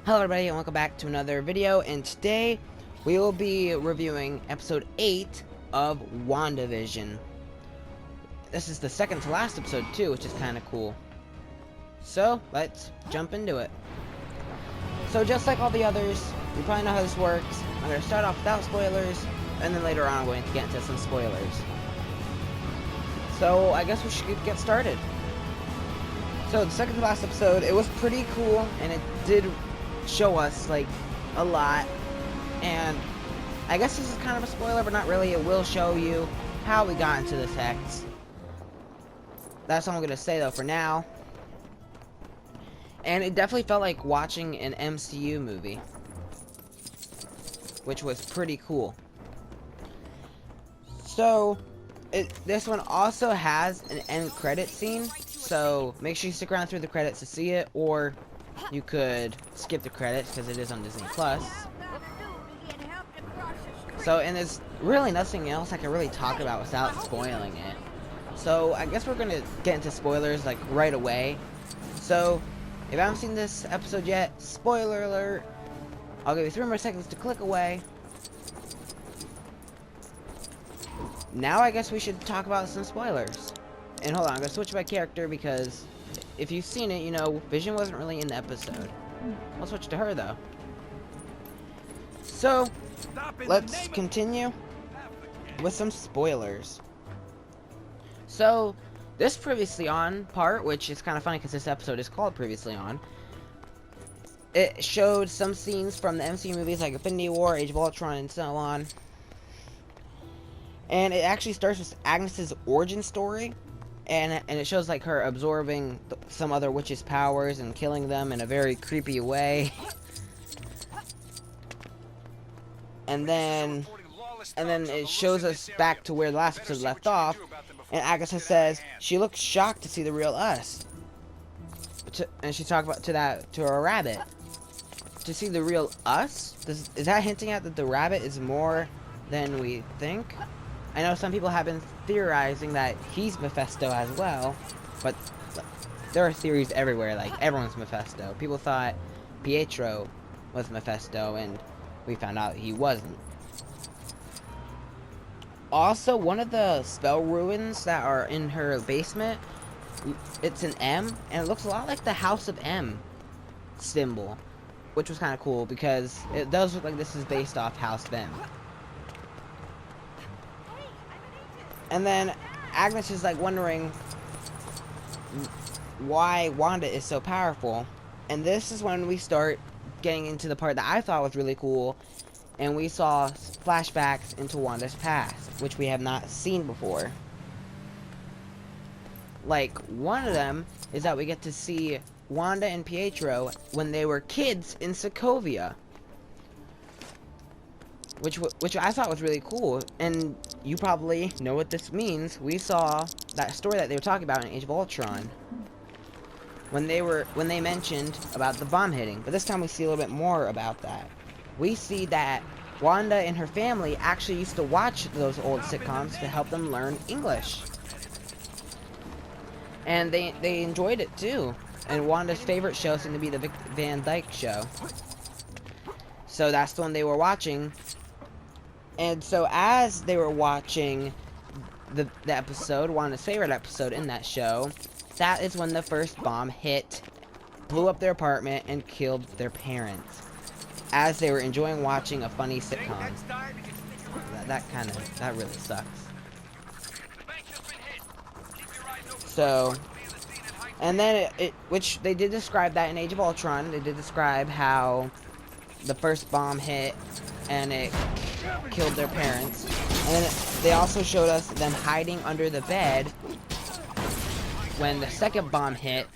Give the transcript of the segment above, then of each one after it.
Hello everybody and welcome back to another video, and today we will be reviewing episode 8 of WandaVision. This is the second to last episode too, which is kind of cool. So, let's jump into it. So just like all the others, you probably know how this works. I'm going to start off without spoilers, and then later on I'm going to get into some spoilers. So, I guess we should get started. So, the second to last episode, it was pretty cool, and it did show us like a lot, and I guess this is kind of a spoiler, but not really. It will show you how we got into this hex. That's all I'm gonna say though for now. And it definitely felt like watching an MCU movie, which was pretty cool. So this one also has an end credit scene, so make sure you stick around through the credits to see it, or you could skip the credits because it is on Disney Plus. So, and there's really nothing else I can really talk about without spoiling it. So, I guess we're gonna get into spoilers like right away. So, if you haven't seen this episode yet, spoiler alert. I'll give you 3 more seconds to click away. Now, I guess we should talk about some spoilers. And hold on, I'm gonna switch my character because if you've seen it, you know, Vision wasn't really in the episode. I'll switch to her, though. So, let's continue with some spoilers. So, this Previously On part, which is kind of funny because this episode is called Previously On, it showed some scenes from the MCU movies like Infinity War, Age of Ultron, and so on. And it actually starts with Agnes's origin story. And it shows like her absorbing some other witches' powers and killing them in a very creepy way. And then it shows us back to where the last episode left off. And Agatha says she looks shocked to see the real us. And she talked about to her rabbit. To see the real us? Is that hinting at that the rabbit is more than we think? I know some people have been theorizing that he's Mephisto as well, but there are theories everywhere, like everyone's Mephisto. People thought Pietro was Mephisto, and we found out he wasn't. Also, one of the spell ruins that are in her basement, it's an M, and it looks a lot like the House of M symbol, which was kind of cool because it does look like this is based off House of M. And then Agnes is like wondering why Wanda is so powerful. And this is when we start getting into the part that I thought was really cool. And we saw flashbacks into Wanda's past, which we have not seen before. Like, one of them is that we get to see Wanda and Pietro when they were kids in Sokovia. Which I thought was really cool, and you probably know what this means. We saw that story that they were talking about in Age of Ultron when they mentioned about the bomb hitting, but this time we see a little bit more about that. We see that Wanda and her family actually used to watch those old sitcoms to help them learn English, and they enjoyed it too. And Wanda's favorite show seemed to be the Vic Van Dyke Show, so that's the one they were watching. And so as they were watching the episode, Wanda's favorite episode in that show, that is when the first bomb hit, blew up their apartment, and killed their parents. As they were enjoying watching a funny sitcom. That really sucks. So, and then which they did describe that in Age of Ultron. They did describe how the first bomb hit and it killed their parents. And then they also showed us them hiding under the bed when the second bomb hit,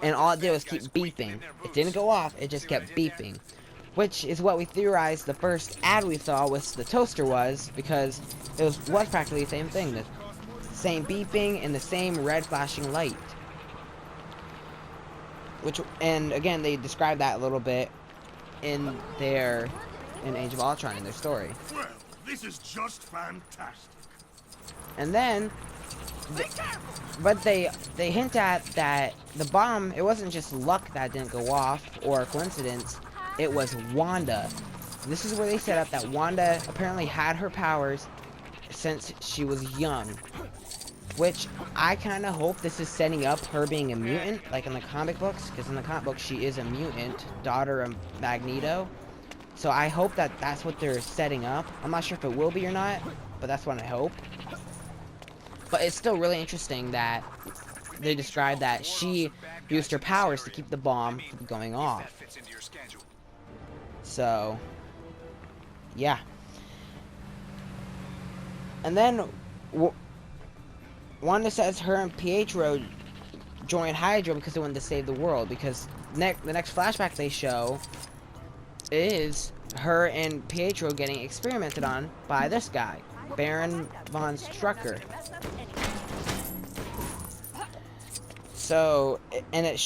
and all it did was keep beeping. It didn't go off, it just kept beeping. Which is what we theorized the first ad we saw with the toaster was, because it was practically the same thing. The same beeping and the same red flashing light. And again, they described that a little bit in Age of Ultron in their story. Well, this is just fantastic. And then But they hint at that the bomb, it wasn't just luck that didn't go off or a coincidence. it was Wanda. This is where they set up that Wanda apparently had her powers since she was young. Which, I kind of hope this is setting up her being a mutant, like in the comic books, because in the comic books she is a mutant, daughter of Magneto. So I hope that that's what they're setting up. I'm not sure if it will be or not, but that's what I hope. But it's still really interesting that they describe that she used her powers to keep the bomb from going off. So, yeah. And then Wanda says her and Pietro joined Hydra because they wanted to save the world. Because the next flashback they show is her and Pietro getting experimented on by this guy, Baron von Strucker. So, and it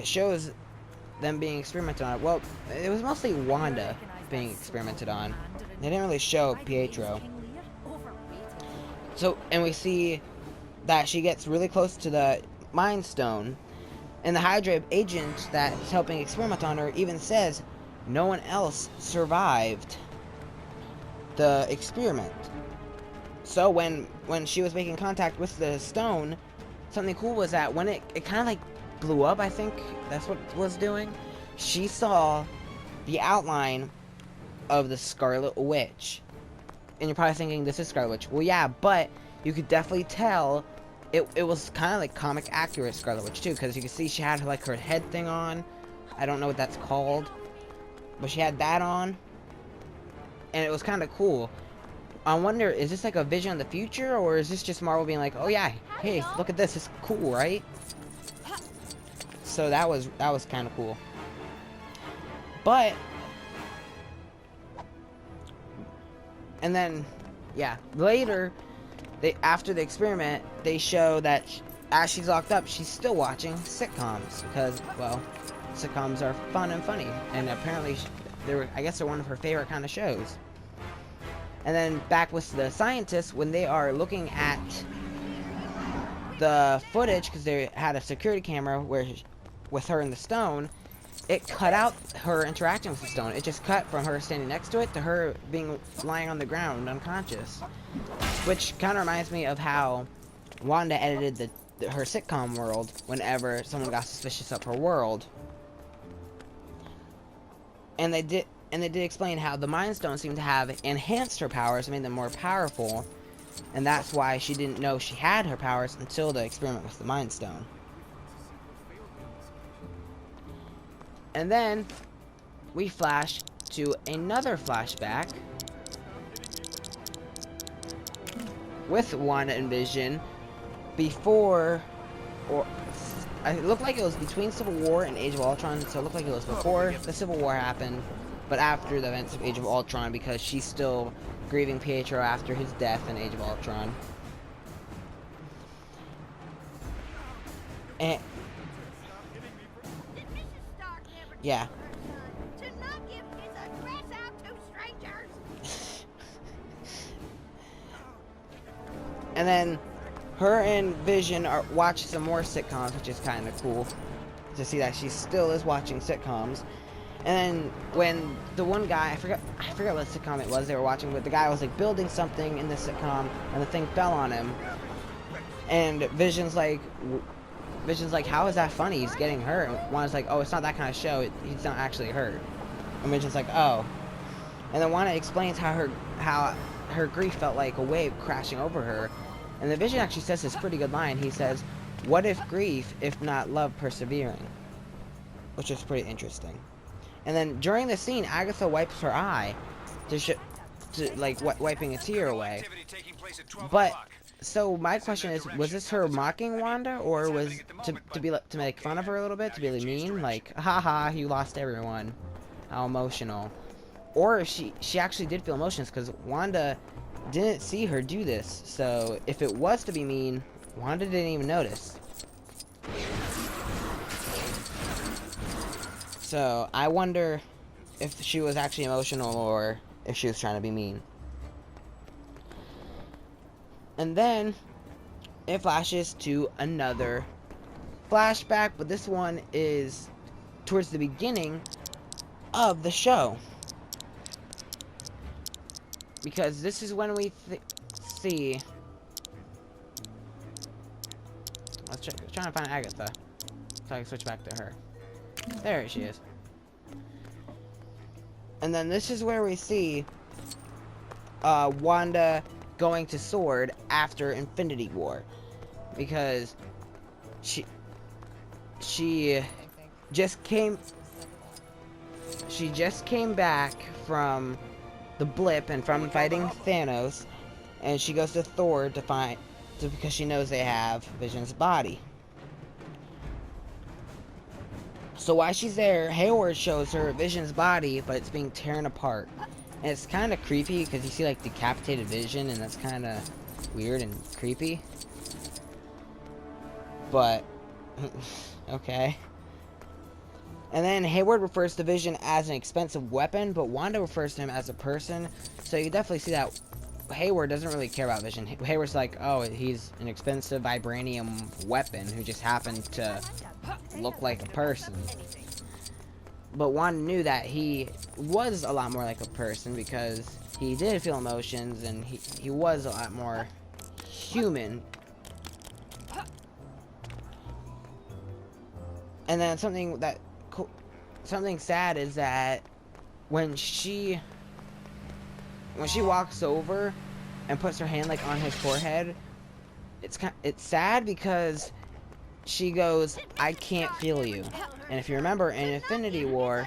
shows them being experimented on. Well, it was mostly Wanda being experimented on. They didn't really show Pietro. So, and we see that she gets really close to the Mind Stone, and the Hydra agent that's helping experiment on her even says no one else survived the experiment. So when she was making contact with the stone, something cool was that when it kind of like blew up, I think that's what it was doing, she saw the outline of the Scarlet Witch. And you're probably thinking, this is Scarlet Witch. Well, yeah, but you could definitely tell it was kind of like comic accurate Scarlet Witch too, because you can see she had like her head thing on. I don't know what that's called, but she had that on, and it was kind of cool. I wonder, is this like a vision of the future, or is this just Marvel being like, oh yeah, hey, look at this, it's cool, right? So that was kind of cool. But and then, yeah, later, after the experiment, they show that as she's locked up, she's still watching sitcoms because, well, sitcoms are fun and funny, and apparently, I guess they're one of her favorite kind of shows. And then back with the scientists, when they are looking at the footage, because they had a security camera with her in the stone, it cut out her interacting with the stone. It just cut from her standing next to it to her lying on the ground unconscious. Which kind of reminds me of how Wanda edited her sitcom world whenever someone got suspicious of her world. And they did explain how the Mind Stone seemed to have enhanced her powers, made them more powerful, and that's why she didn't know she had her powers until the experiment with the Mind Stone. And then we flash to another flashback with Wanda and Vision before, or it looked like it was between Civil War and Age of Ultron, so it looked like it was before the Civil War happened, but after the events of Age of Ultron, because she's still grieving Pietro after his death in Age of Ultron. And yeah. And then her and Vision watch some more sitcoms, which is kind of cool to see that she still is watching sitcoms. And then when the one guy, I forgot what sitcom it was they were watching, but the guy was like building something in the sitcom and the thing fell on him. And Vision's like, how is that funny? He's getting hurt. And Wanda's like, oh, it's not that kind of show. He's not actually hurt. And Vision's like, oh. And then Wanda explains how her grief felt like a wave crashing over her. And the Vision actually says this pretty good line. He says, what if grief, if not love persevering? Which is pretty interesting. And then during the scene, Agatha wipes her eye wiping a tear away. But so my question is, was this her mocking Wanda, or was to make fun of her a little bit, to be mean, like, haha, you lost everyone, how emotional? Or if she actually did feel emotions, because Wanda didn't see her do this. So if it was to be mean, Wanda didn't even notice. So I wonder if she was actually emotional or if she was trying to be mean. And then it flashes to another flashback, but this one is towards the beginning of the show. Because this is when we see... Let's try to find Agatha, so I can switch back to her. There she is. And then this is where we see Wanda going to Sword after Infinity War, because she just came back from the blip and from fighting Thanos, and she goes to Thor because she knows they have Vision's body. So while she's there, Hayward shows her Vision's body, but it's being torn apart. And it's kind of creepy because you see like decapitated Vision, and that's kind of weird and creepy. But, okay. And then Hayward refers to Vision as an expensive weapon, but Wanda refers to him as a person. So you definitely see that Hayward doesn't really care about Vision. Hayward's like, oh, he's an expensive vibranium weapon who just happened to look like a person. But Wanda knew that he was a lot more like a person because he did feel emotions and he was a lot more human. And then something sad is that when she walks over and puts her hand like on his forehead, it's sad because she goes, "I can't feel you." And if you remember in Infinity War,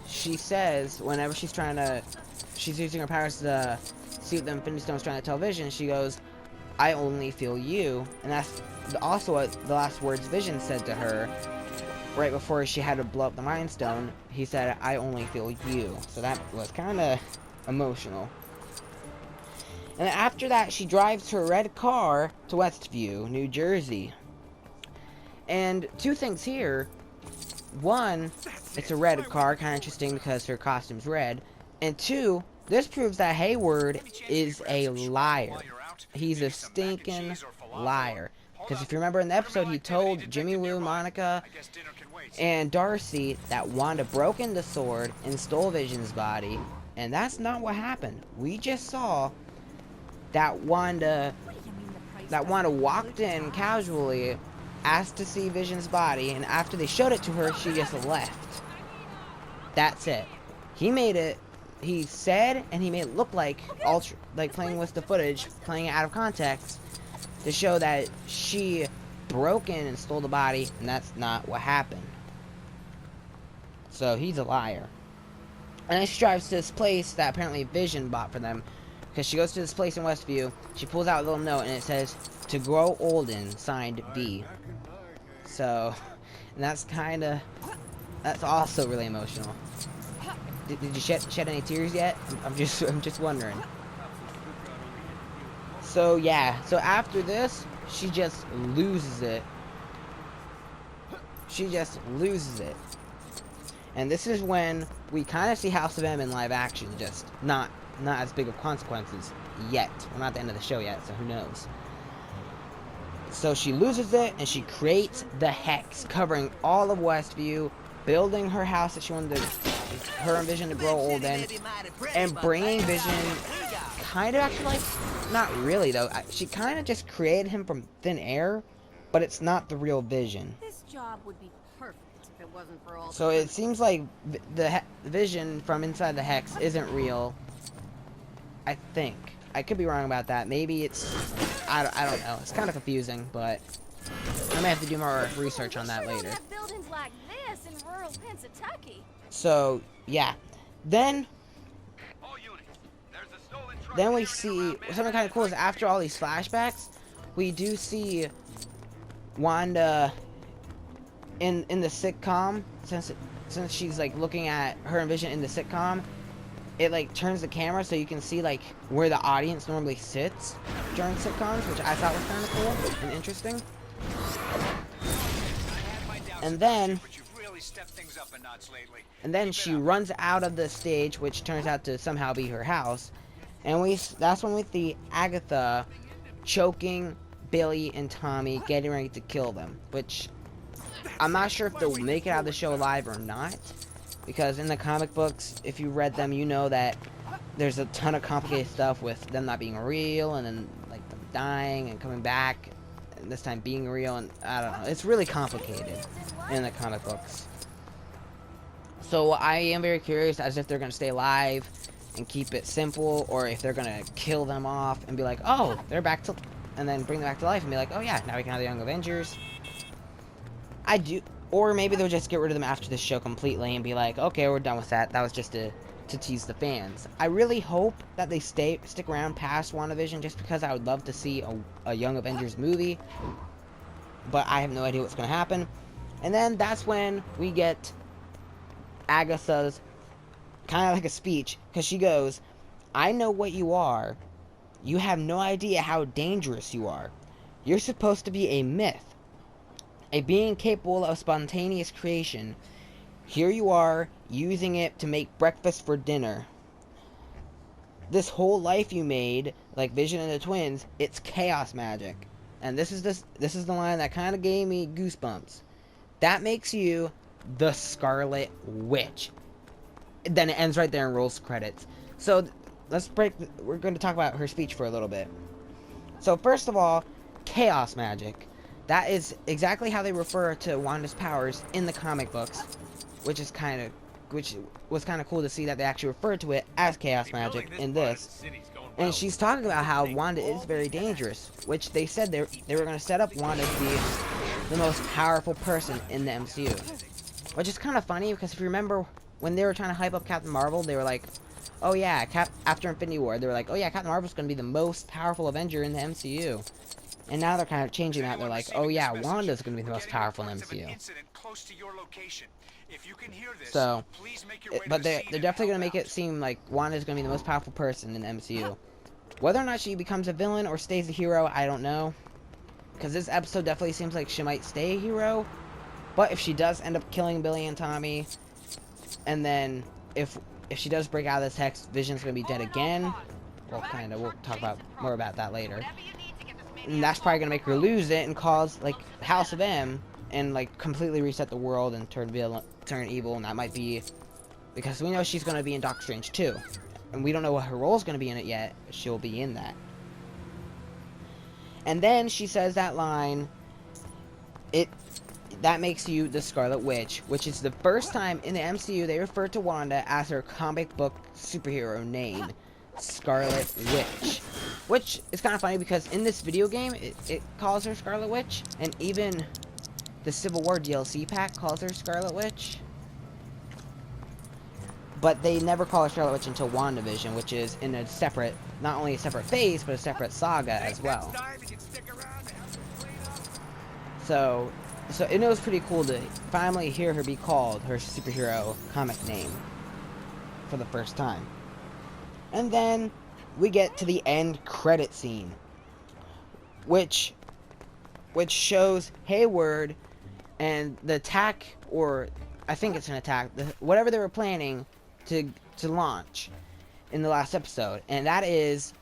she says whenever she's using her powers to see what the Infinity Stone's trying to tell Vision, she goes, "I only feel you." And that's also what the last words Vision said to her right before she had to blow up the Mind Stone. He said, "I only feel you." So that was kind of emotional. And after that, she drives her red car to Westview, New Jersey. And two things here. One, it's a red car, kind of interesting because her costume's red. And two, this proves that Hayward is a liar. He's a stinking liar. Because if you remember in the episode, he told Jimmy Woo, Monica, and Darcy that Wanda broke into the Sword and stole Vision's body. And that's not what happened. We just saw that Wanda walked in casually, asked to see Vision's body, and after they showed it to her, she just left. That's it. He said, and he made it look like playing with the footage, playing it out of context, to show that she broke in and stole the body, and that's not what happened. So he's a liar. And then she drives to this place that apparently Vision bought for them, because she goes to this place in Westview, she pulls out a little note, and it says, "To grow olden, signed V." So, and that's also really emotional. Did you shed any tears yet? I'm just wondering. So yeah, so after this, she just loses it. And this is when we kind of see House of M in live action, just not as big of consequences yet. We're not at the end of the show yet, so who knows. So she loses it, and she creates the Hex, covering all of Westview, building her house that she wanted her and Vision to grow old in, and bringing Vision kind of actually, like, not really though. She kind of just created him from thin air, but it's not the real Vision. This job would be perfect if it wasn't for all. So it seems like the Vision from inside the Hex isn't real. I think. I could be wrong about that. Maybe it's... I don't know. It's kind of confusing, but I may have to do more research on that later. Buildings like this in rural Pennsylvania. So, yeah. Then we see... Something kind of cool is after all these flashbacks, we do see Wanda in the sitcom. Since she's, like, looking at her and Vision in the sitcom, it like turns the camera so you can see like where the audience normally sits during sitcoms, which I thought was kind of cool and interesting. And then she runs out of the stage, which turns out to somehow be her house, and that's when we see Agatha choking Billy and Tommy getting ready to kill them, which I'm not sure if they'll make it out of the show alive or not, because in the comic books, if you read them, you know that there's a ton of complicated stuff with them not being real, and then like them dying and coming back, and this time being real, and I don't know. It's really complicated in the comic books. So I am very curious as if they're gonna stay alive and keep it simple, or if they're gonna kill them off and be like, oh, they're back to, and then bring them back to life and be like, oh yeah, now we can have the Young Avengers. Or maybe they'll just get rid of them after this show completely and be like, okay, we're done with that. That was just to tease the fans. I really hope that they stick around past WandaVision, just because I would love to see a Young Avengers movie. But I have no idea what's going to happen. And then that's when we get Agatha's kind of like a speech, because she goes, I know what you are. You have no idea how dangerous you are. You're supposed to be a myth. A being capable of spontaneous creation. Here you are, using it to make breakfast for dinner. This whole life you made, like Vision and the twins, it's chaos magic. And this is the line that kind of gave me goosebumps. That makes you the Scarlet Witch. Then it ends right there and rolls credits. So we're going to talk about her speech for a little bit. So first of all, chaos magic. That is exactly how they refer to Wanda's powers in the comic books, which was kind of cool to see that they actually referred to it as chaos magic in this. And she's talking about how Wanda is very dangerous, which they said they were going to set up Wanda to be the most powerful person in the MCU. Which is kind of funny, because if you remember when they were trying to hype up Captain Marvel, they were like, oh yeah, after Infinity War, they were like, oh yeah, Captain Marvel's going to be the most powerful Avenger in the MCU. And now they're kind of changing that. They're like, oh yeah, Wanda's going to be the most powerful in the MCU. So, but they're definitely going to make it seem like Wanda's going to be the most powerful person in the MCU. Whether or not she becomes a villain or stays a hero, I don't know. Because this episode definitely seems like she might stay a hero. But if she does end up killing Billy and Tommy, and then if she does break out of this hex, Vision's going to be dead again. Well, kind of. We'll talk more about that later. And that's probably gonna make her lose it and cause like House of M and like completely reset the world and turn evil, and that might be because we know she's gonna be in Doctor Strange 2, and we don't know what her role is gonna be in it yet. But she'll be in that. And then she says that line. That makes you the Scarlet Witch, which is the first time in the MCU they refer to Wanda as her comic book superhero name, Scarlet Witch. Which is kind of funny because in this video game, it calls her Scarlet Witch, and even the Civil War DLC pack calls her Scarlet Witch. But they never call her Scarlet Witch until WandaVision, which is in a separate, not only a separate phase, but a separate saga as well. So it was pretty cool to finally hear her be called her superhero comic name for the first time. And then we get to the end credit scene, which shows Hayward and the attack, or I think it's an attack, whatever they were planning to launch in the last episode, and that is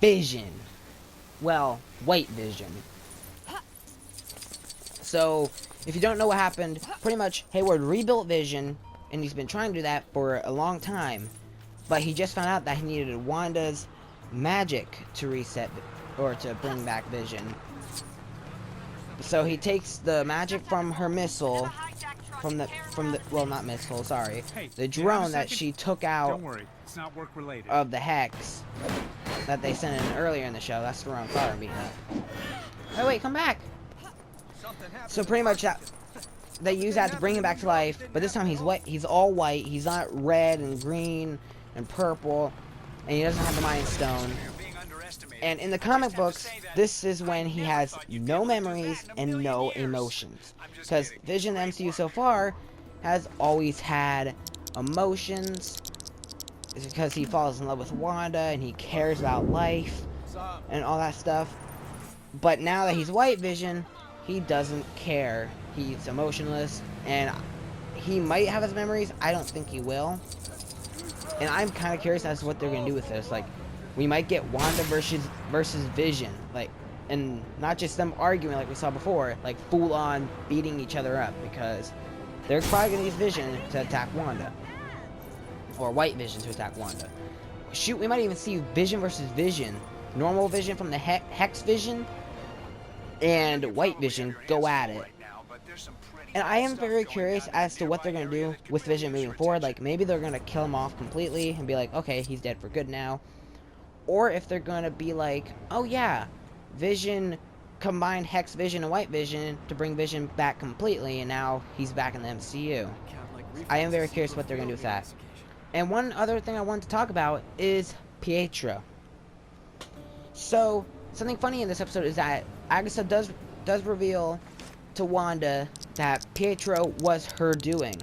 Vision. Well, White Vision. So, if you don't know what happened, pretty much Hayward rebuilt Vision, and he's been trying to do that for a long time. But he just found out that he needed Wanda's magic to reset, or to bring back Vision. So he takes the magic from her missile, from the well, not missile, sorry, the drone that she took out. Don't worry, it's not work related. Of the hex that they sent in earlier in the show. That's the wrong car I'm beating up. Oh wait, come back. So pretty much they use that to bring him back to life, but this time he's white. He's all white. He's not red and green and purple, and he doesn't have the Mind Stone. And in the comic books, this is when he has no memories and no emotions. Because Vision in the MCU so far has always had emotions. It's because he falls in love with Wanda and he cares about life and all that stuff. But now that he's White Vision, he doesn't care. He's emotionless, and he might have his memories. I don't think he will. And I'm kind of curious as to what they're going to do with this. Like, we might get Wanda versus Vision. Like, And not just them arguing like we saw before, like full on beating each other up, because they're probably gonna use Vision to attack Wanda. Or White Vision to attack Wanda. Shoot, we might even see Vision versus Vision. Normal Vision from the Hex Vision and White Vision go at it. And I am very curious as to what they're going to do with Vision moving forward. Like, maybe they're going to kill him off completely and be like, okay, he's dead for good now. Or if they're going to be like, oh yeah, Vision combined Hex Vision and White Vision to bring Vision back completely, and now he's back in the MCU. I am very curious what they're going to do with that. And one other thing I wanted to talk about is Pietro. So, something funny in this episode is that Agatha does reveal to Wanda that Pietro was her doing.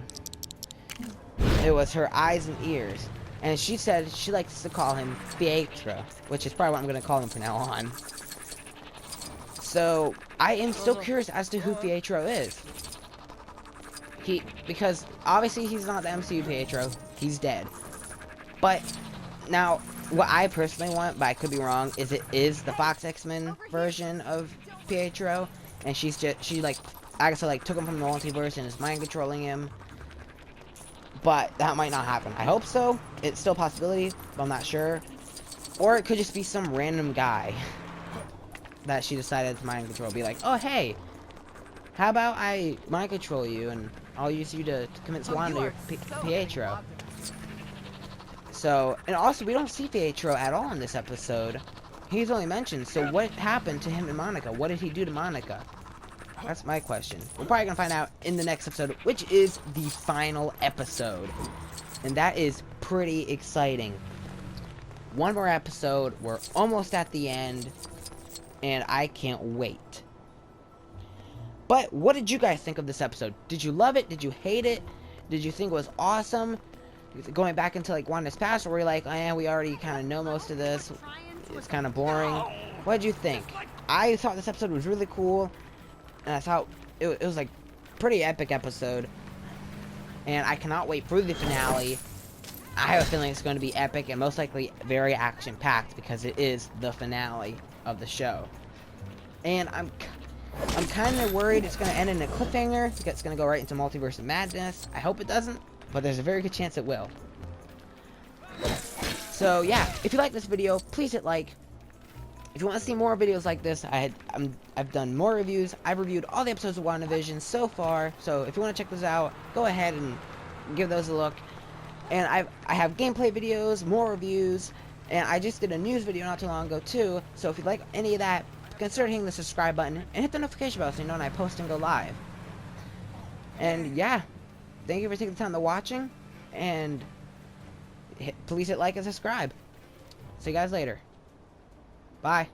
It was her eyes and ears. And she said she likes to call him Pietro, which is probably what I'm going to call him from now on. So, I am still curious as to who Pietro is. Because obviously he's not the MCU Pietro. He's dead. But now, what I personally want, but I could be wrong, is it is the Fox X-Men version of Pietro, and Agatha like took him from the multiverse and is mind controlling him. But that might not happen. I hope so. It's still a possibility, but I'm not sure. Or it could just be some random guy that she decided to mind control. Be like, oh hey, how about I mind control you and I'll use you to convince Wanda you're Pietro. So, and also we don't see Pietro at all in this episode. He's only mentioned. So what happened to him and Monica? What did he do to Monica? That's my question. We're probably gonna find out in the next episode, which is the final episode. And that is pretty exciting. One more episode, we're almost at the end, and I can't wait. But what did you guys think of this episode? Did you love it? Did you hate it? Did you think it was awesome? Going back into like Wanda's past, or were you like, oh yeah, we already kind of know most of this, it's kind of boring? What did you think? I thought this episode was really cool, and I thought it was like pretty epic episode, and I cannot wait for the finale. I have a feeling it's going to be epic and most likely very action-packed because it is the finale of the show. And I'm kind of worried it's going to end in a cliffhanger. It's going to go right into Multiverse of Madness. I hope it doesn't, but there's a very good chance it will. So yeah, if you like this video, please hit like. If you want to see more videos like this, I've done more reviews. I've reviewed all the episodes of WandaVision so far. So if you want to check those out, go ahead and give those a look. And I have gameplay videos, more reviews, and I just did a news video not too long ago too. So if you like any of that, consider hitting the subscribe button and hit the notification bell so you know when I post and go live. And yeah, thank you for taking the time to watching, and please hit like and subscribe. See you guys later. Bye.